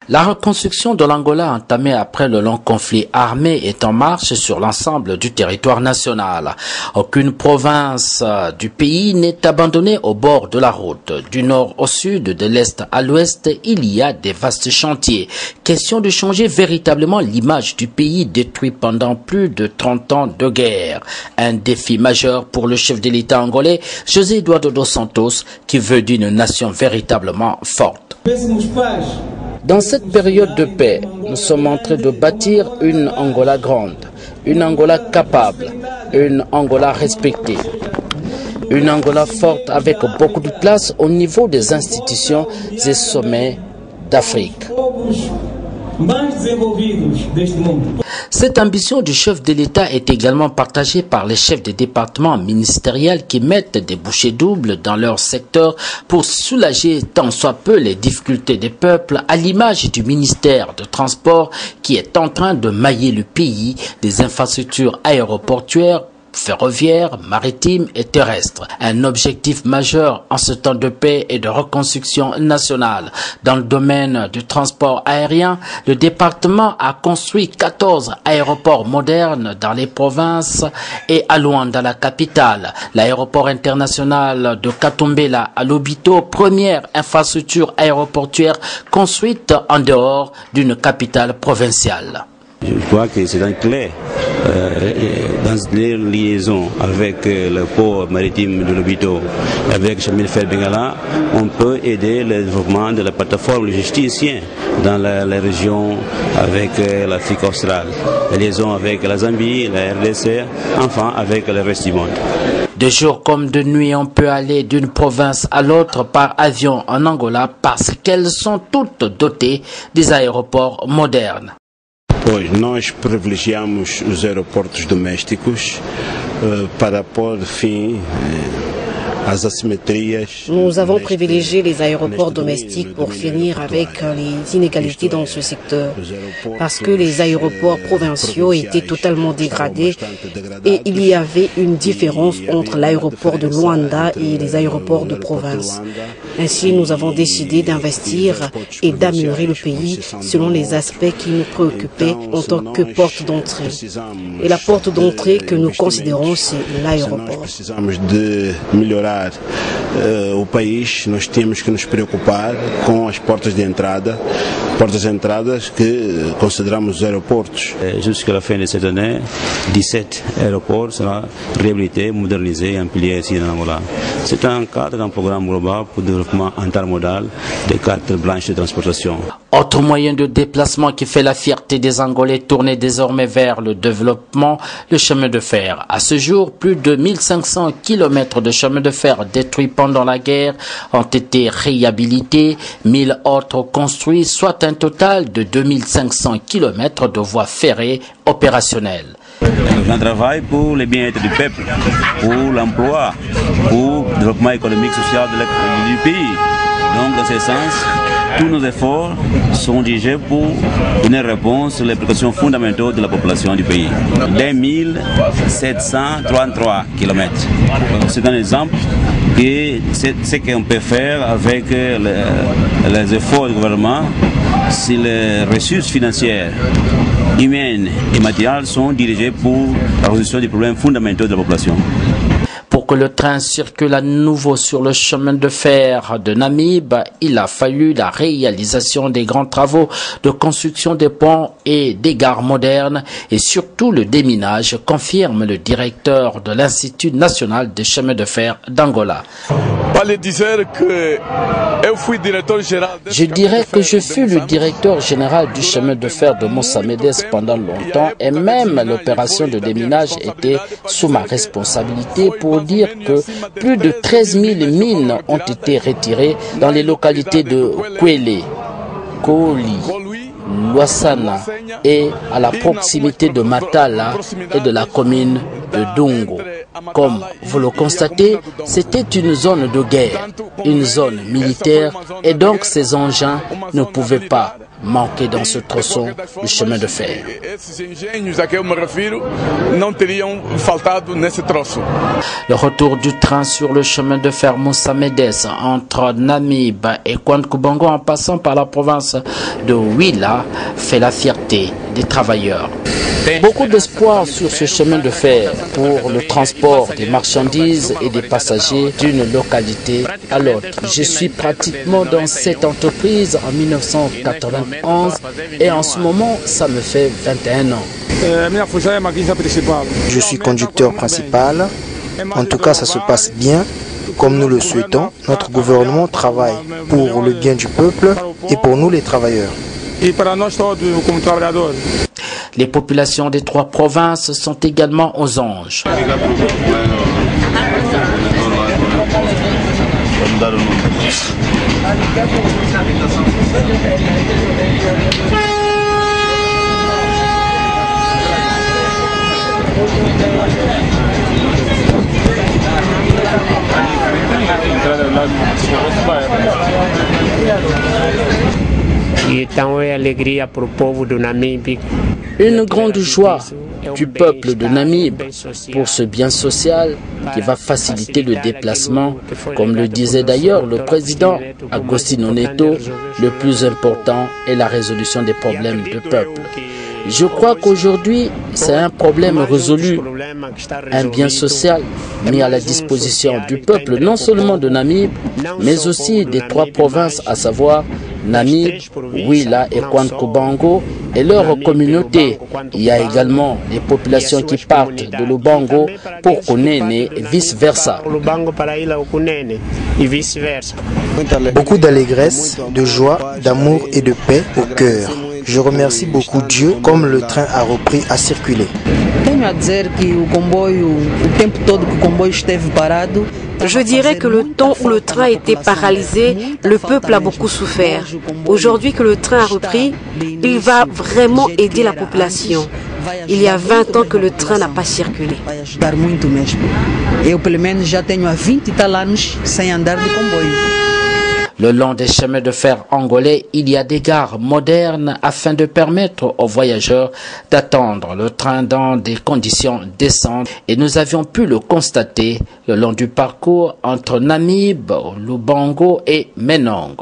La reconstruction de l'Angola entamée après le long conflit armé est en marche sur l'ensemble du territoire national. Aucune province du pays n'est abandonnée au bord de la route. Du nord au sud, de l'est à l'ouest, il y a des vastes chantiers. Question de changer véritablement l'image du pays détruit pendant plus de 30 ans de guerre. Un défi majeur pour le chef de l'État angolais, José Eduardo dos Santos, qui veut d'une nation véritablement forte. Dans cette période de paix, nous sommes en train de bâtir une Angola grande, une Angola capable, une Angola respectée, une Angola forte avec beaucoup de place au niveau des institutions et sommets d'Afrique. Cette ambition du chef de l'État est également partagée par les chefs des départements ministériels qui mettent des bouchées doubles dans leur secteur pour soulager tant soit peu les difficultés des peuples, à l'image du ministère de Transport qui est en train de mailler le pays des infrastructures aéroportuaires, ferroviaire, maritime et terrestre. Un objectif majeur en ce temps de paix et de reconstruction nationale. Dans le domaine du transport aérien, le département a construit 14 aéroports modernes dans les provinces et à Luanda, la capitale. L'aéroport international de Katumbela à Lobito, première infrastructure aéroportuaire construite en dehors d'une capitale provinciale. Je crois que c'est un clé dans les liaisons avec le port maritime de Lobito, avec chemin de fer Bengala, on peut aider le développement de la plateforme logisticienne dans la région avec l'Afrique australe, les liaisons avec la Zambie, la RDC, enfin avec le reste du monde. De jour comme de nuit, on peut aller d'une province à l'autre par avion en Angola parce qu'elles sont toutes dotées des aéroports modernes. Pois, nós privilegiamos os aeroportos domésticos para pôr fim às assimetrias. Nous avons privilégié les aéroports domestiques pour finir avec les inégalités dans ce secteur, parce que les aéroports provinciaux étaient totalement dégradés et il y avait une différence entre l'aéroport de Luanda et les aéroports de province. Ainsi, nous avons décidé d'investir et d'améliorer le pays selon les aspects qui nous préoccupaient en tant que porte d'entrée. Et la porte d'entrée que nous considérons, c'est l'aéroport. O país, nós temos que nos preocupar com as portas de entradas que consideramos os aeroportos. Jusqu'à la fin de cette année, 17 aéroports seront réhabilités, modernisés, empilés ici en Angola. C'est un cadre d'un programme global pour le développement intermodal des cartes blanches de transportation. Autre moyen de déplacement qui fait la fierté des Angolais tourné désormais vers le développement, le chemin de fer. À ce jour, plus de 1500 km de chemin de fer détruits pendant la guerre ont été réhabilités, 1000 autres construits, soit un total de 2500 km de voies ferrées opérationnelles. On travaille pour le bien-être du peuple, pour l'emploi, pour le développement économique et social du pays. Donc, dans ce sens, tous nos efforts sont dirigés pour donner réponse aux préoccupations fondamentales de la population du pays. 1733 km. C'est un exemple de ce qu'on peut faire avec les efforts du gouvernement si les ressources financières, humaines et matérielles sont dirigées pour la résolution des problèmes fondamentaux de la population. Pour que le train circule à nouveau sur le chemin de fer de Namib, il a fallu la réalisation des grands travaux de construction des ponts et des gares modernes et surtout le déminage, confirme le directeur de l'Institut national des chemins de fer d'Angola. Je dirais que je fus le directeur général du chemin de fer de Mossamedes pendant longtemps et même l'opération de déminage était sous ma responsabilité pour dire que plus de 13 000 mines ont été retirées dans les localités de Kwele, Koli, Luasana et à la proximité de Matala et de la commune de Dungo. Comme vous le constatez, c'était une zone de guerre, une zone militaire, et donc ces engins ne pouvaient pas manquer dans ce tronçon du chemin de fer. Le retour du train sur le chemin de fer Moussa Médès entre Namib et Kouantoubango en passant par la province de Huila fait la fierté des travailleurs. Beaucoup d'espoir sur ce chemin de fer pour le transport des marchandises et des passagers d'une localité à l'autre. Je suis pratiquement dans cette entreprise en 1991 et en ce moment, ça me fait 21 ans. Je suis conducteur principal. En tout cas, ça se passe bien. Comme nous le souhaitons, notre gouvernement travaille pour le bien du peuple et pour nous les travailleurs. Les populations des 3 provinces sont également aux anges. Une grande joie du peuple de Namib pour ce bien social qui va faciliter le déplacement. Comme le disait d'ailleurs le président Agostino Neto, le plus important est la résolution des problèmes du peuple. Je crois qu'aujourd'hui, c'est un problème résolu, un bien social mis à la disposition du peuple, non seulement de Namib, mais aussi des 3 provinces, à savoir Namib, Huila et Kouantoubango et leurs communautés. Il y a également les populations qui partent de Lubango pour Kunene et vice-versa. Beaucoup d'allégresse, de joie, d'amour et de paix au cœur. Je remercie beaucoup Dieu comme le train a repris à circuler. Je dirais que le temps où le train était paralysé, le peuple a beaucoup souffert. Aujourd'hui que le train a repris, il va vraiment aider la population. Il y a 20 ans que le train n'a pas circulé. Le long des chemins de fer angolais, il y a des gares modernes afin de permettre aux voyageurs d'attendre le train dans des conditions décentes. Et nous avions pu le constater le long du parcours entre Namib, Lubango et Menong.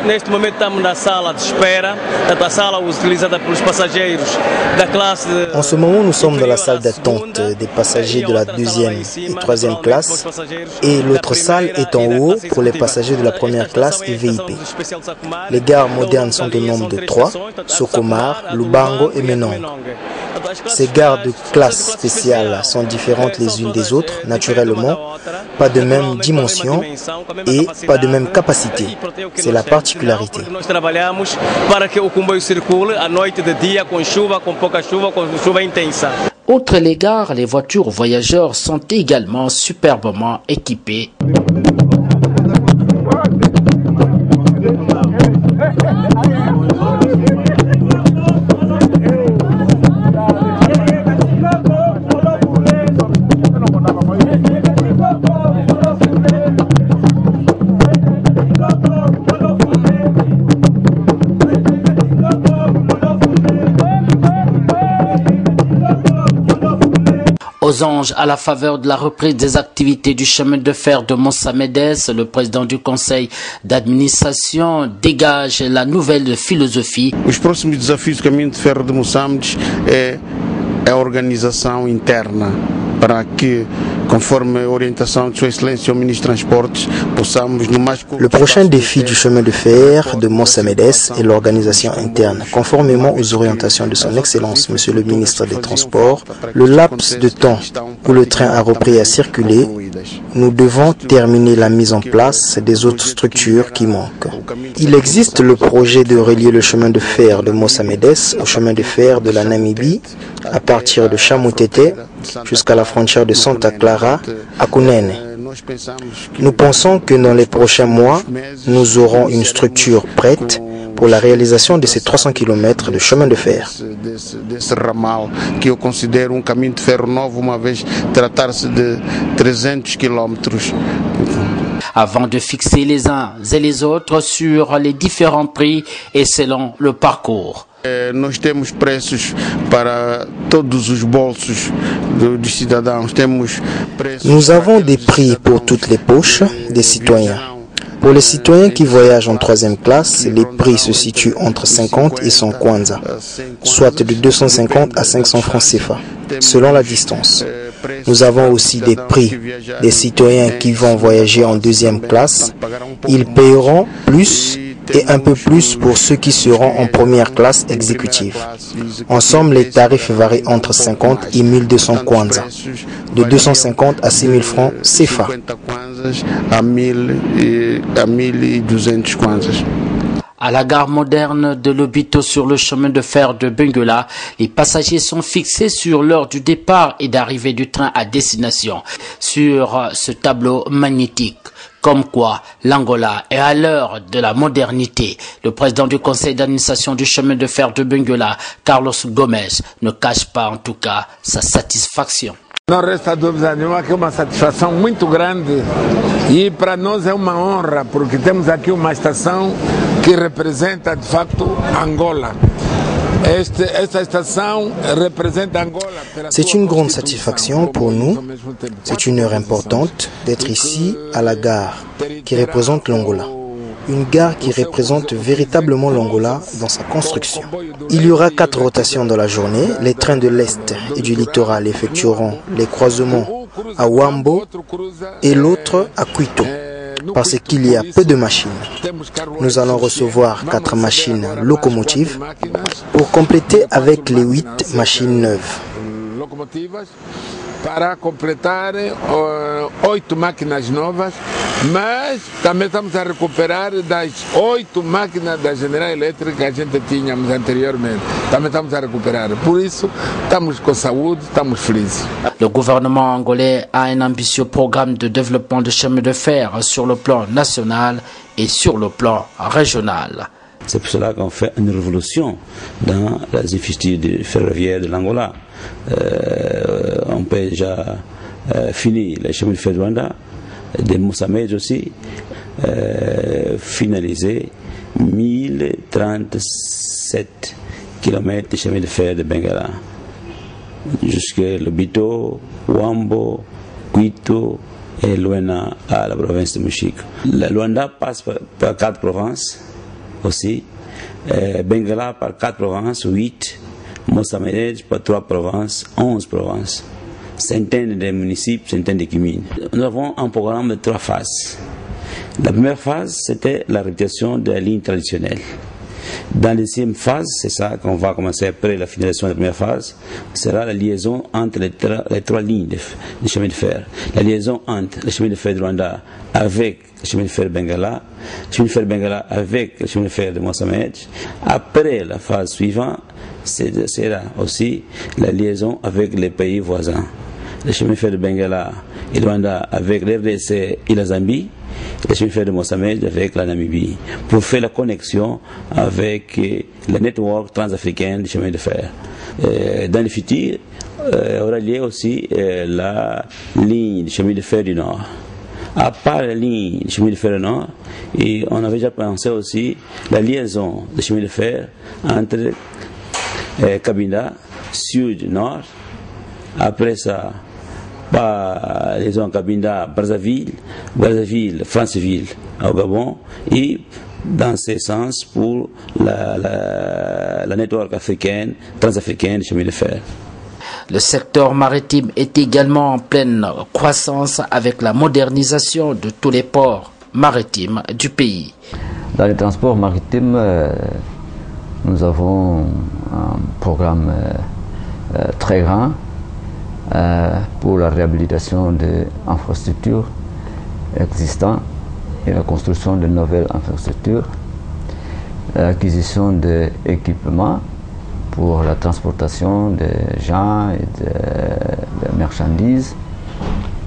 Neste momento estamos na sala de espera, a sala utilizada pelos passageiros da classe. En ce moment, nous sommes dans la salle d'attente des passagers de la 2e et 3e classe et l'autre salle est en haut pour les passagers de la 1re classe et VIP. Les gares modernes sont au nombre de 3, Socomar, Lubango et Menong. Ces gares de classe spéciale sont différentes les unes des autres, naturellement, pas de même dimension et pas de même capacité. C'est la particularité. Outre les gares, les voitures voyageurs sont également superbement équipées. aux anges à la faveur de la reprise des activités du chemin de fer de Mossamedes, le président du conseil d'administration dégage la nouvelle philosophie. Os próximos desafios do caminho de ferro de Moçambique é a organização interna para que, conforme a orientação de Sua Excelência o Ministre dos Transportes, possamos no mais curto. Le prochain défi du chemin de fer de Mossamedes est l'organisation interne. Conformément aux orientations de Son Excellence, Monsieur le Ministre des Transports, le laps de temps où le train a repris à circuler, nous devons terminer la mise en place des autres structures qui manquent. Il existe le projet de relier le chemin de fer de Mossamedes au chemin de fer de la Namibie à partir de Chamutete jusqu'à la frontière de Santa Clara à Kunene. Nous pensons que dans les prochains mois, nous aurons une structure prête pour la réalisation de ces 300 km de chemin de fer. Desse ramal que eu considero caminho de ferro novo, uma vez tratar-se de 300 quilômetros. Avant de fixer les uns et les autres sur les différents prix et selon le parcours. Nós temos preços para todos os bolsos dos cidadãos. Nous avons des prix pour toutes les poches des citoyens. Pour les citoyens qui voyagent en troisième classe, les prix se situent entre 50 et 100 kwanza, soit de 250 à 500 francs CFA, selon la distance. Nous avons aussi des prix des citoyens qui vont voyager en deuxième classe. Ils paieront plus et un peu plus pour ceux qui seront en première classe exécutive. En somme, les tarifs varient entre 50 et 1200 kwanza, de 250 à 6000 francs CFA. À la gare moderne de Lobito sur le chemin de fer de Benguela, les passagers sont fixés sur l'heure du départ et d'arrivée du train à destination sur ce tableau magnétique. Comme quoi, l'Angola est à l'heure de la modernité. Le président du conseil d'administration du chemin de fer de Benguela, Carlos Gomes, ne cache pas en tout cas sa satisfaction. Não resta dúvida nenhuma que é uma satisfação muito grande e para nós é uma honra porque temos aqui uma estação que representa de facto Angola. C'est une grande satisfaction pour nous, c'est une heure importante d'être ici à la gare qui représente l'Angola. Une gare qui représente véritablement l'Angola dans sa construction. Il y aura 4 rotations dans la journée. Les trains de l'Est et du littoral effectueront les croisements à Wambo et l'autre à Quito, parce qu'il y a peu de machines. Nous allons recevoir 4 machines locomotives pour compléter avec les 8 machines neuves. Para completar 8 máquinas novas, mas também estamos a recuperar das 8 máquinas da General Electric que a gente tínhamos anteriormente. Também estamos a recuperar. Por isso, estamos com saúde, estamos felizes. Le gouvernement angolais a un ambitieux programme de développement de chemin de fer sur le plan national et sur le plan régional. C'est pour cela qu'on fait une révolution dans les infrastructures ferroviaires de l'Angola. On peut déjà finir le chemin de fer de Rwanda, de Mossamedes aussi, finaliser 1037 km de chemin de fer de Benguela, jusqu'à Lobito, Wambo, Quito et Luena à la province de Mochique. La Luanda passe par 4 provinces aussi, Benguela par 4 provinces, 8, Mossamedes par 3 provinces, 11 provinces, centaines de municipes, centaines de communes. Nous avons un programme de 3 phases. La première phase, c'était la réputation de la ligne traditionnelle. Dans la deuxième phase, c'est ça qu'on va commencer après la finalisation de la première phase, sera la liaison entre les 3 lignes de chemin de fer. La liaison entre le chemin de fer de Rwanda avec le chemin de fer de Benguela, le chemin de fer de Benguela avec le chemin de fer de Mossamedes. Après la phase suivante, sera aussi la liaison avec les pays voisins. Le chemin de fer de Benguela et Rwanda avec l'RDC et la Zambie. Le chemin de fer de Mossamedes avec la Namibie, pour faire la connexion avec le network transafricain du chemin de fer. Dans le futur, on aura lié aussi la ligne du chemin de fer du Nord. À part la ligne du chemin de fer du Nord, et on avait déjà pensé aussi la liaison du chemin de fer entre Cabinda, sud-nord, après ça, par les zones Cabinda, Brazzaville, Franceville au Gabon, et dans ce sens pour la network africaine, transafricaine de chemin de fer. Le secteur maritime est également en pleine croissance avec la modernisation de tous les ports maritimes du pays. Dans les transports maritimes, nous avons un programme très grand pour la réhabilitation des infrastructures existantes et la construction de nouvelles infrastructures, l'acquisition d'équipements pour la transportation des gens et des marchandises,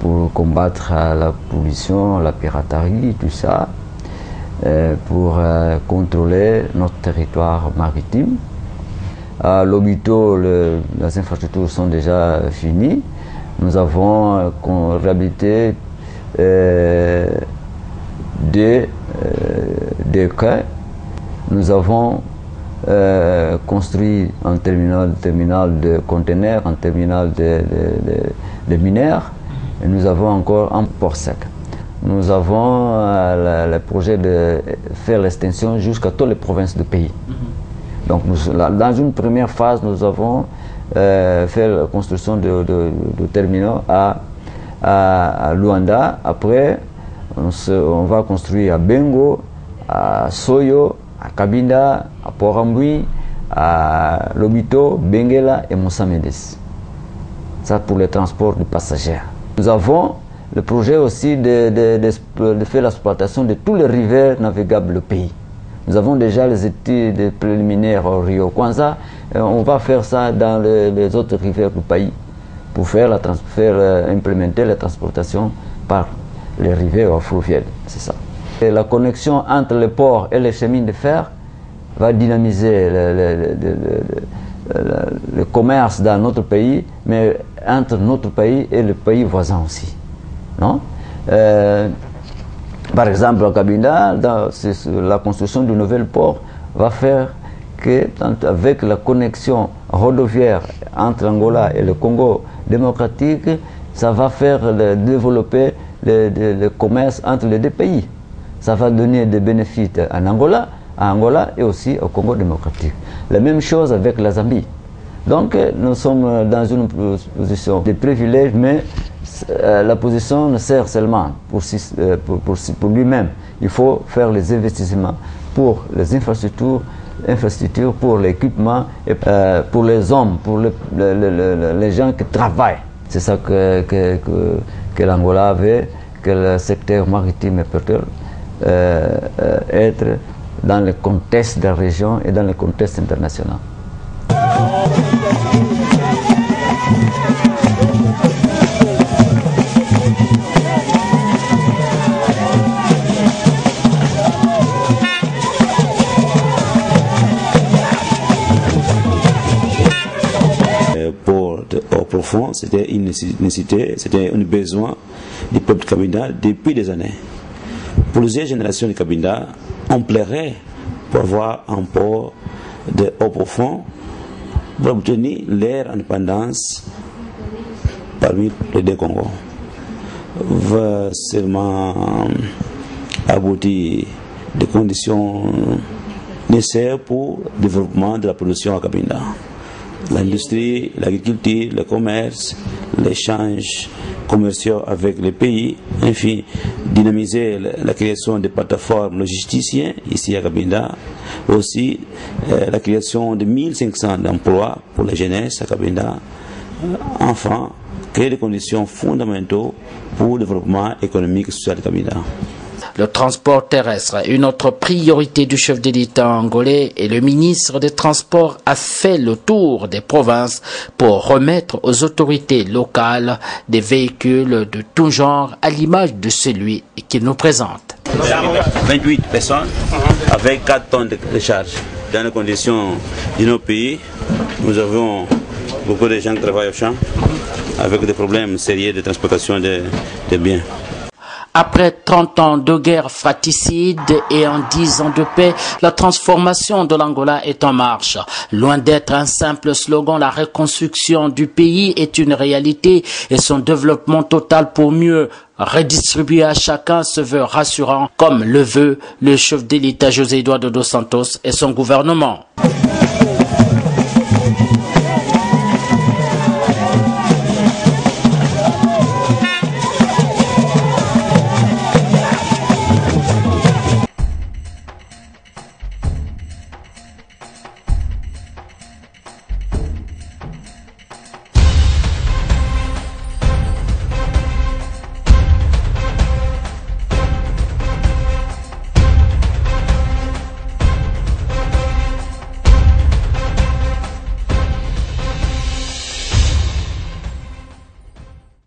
pour combattre la pollution, la piraterie, tout ça, pour contrôler notre territoire maritime. À Lobito, les infrastructures sont déjà finies. Nous avons réhabilité des quais. Nous avons construit un terminal de conteneurs, un terminal de mineurs, et nous avons encore un port sec. Nous avons le projet de faire l'extension jusqu'à toutes les provinces du pays. Donc dans une première phase, nous avons fait la construction de terminaux à Luanda. Après, on va construire à Bengo, à Soyo, à Cabinda, à Porambui, à Lobito, Benguela et Moussamedes. Ça pour les transports de passagers. Nous avons le projet aussi de faire l'exploitation de tous les rivières navigables du pays. Nous avons déjà les études préliminaires au Rio Kwanza. On va faire ça dans les autres rivières du pays pour implémenter la transportation par les rivières fluviales. C'est ça. Et la connexion entre les ports et les chemins de fer va dynamiser le commerce dans notre pays, mais entre notre pays et le pays voisin aussi. Non? Par exemple, à Cabinda, la construction du nouvel port va faire que, avec la connexion rodoviaire entre Angola et le Congo démocratique, ça va faire développer le commerce entre les deux pays. Ça va donner des bénéfices à Angola et aussi au Congo démocratique. La même chose avec la Zambie. Donc nous sommes dans une position de privilège, mais la position ne sert seulement pour lui-même. Il faut faire les investissements pour les infrastructures, pour l'équipement, et pour les hommes, pour les gens qui travaillent. C'est ça que l'Angola veut, que le secteur maritime peut être dans le contexte de la région et dans le contexte international. Au profond, c'était une nécessité, c'était un besoin du peuple Cabinda depuis des années. Pour les générations de Cabinda, on plairait pour avoir un port de haut profond pour obtenir leur indépendance parmi les deux Congos. Va seulement aboutir des conditions nécessaires pour le développement de la production à Cabinda. L'industrie, l'agriculture, le commerce, l'échange commerciaux avec les pays, enfin, dynamiser la création de plateformes logisticiennes ici à Cabinda, aussi la création de 1500 emplois pour la jeunesse à Cabinda, enfin, créer des conditions fondamentales pour le développement économique et social de Cabinda. Le transport terrestre, une autre priorité du chef de l'État angolais, et le ministre des Transports a fait le tour des provinces pour remettre aux autorités locales des véhicules de tout genre à l'image de celui qu'il nous présente. 28 personnes avec 4 tonnes de charge. Dans les conditions de nos pays, nous avons beaucoup de gens qui travaillent au champ avec des problèmes sérieux de transportation de biens. Après 30 ans de guerre fratricide et en 10 ans de paix, la transformation de l'Angola est en marche. Loin d'être un simple slogan, la reconstruction du pays est une réalité et son développement total pour mieux redistribuer à chacun se veut rassurant, comme le veut le chef de l'État José Eduardo dos Santos et son gouvernement.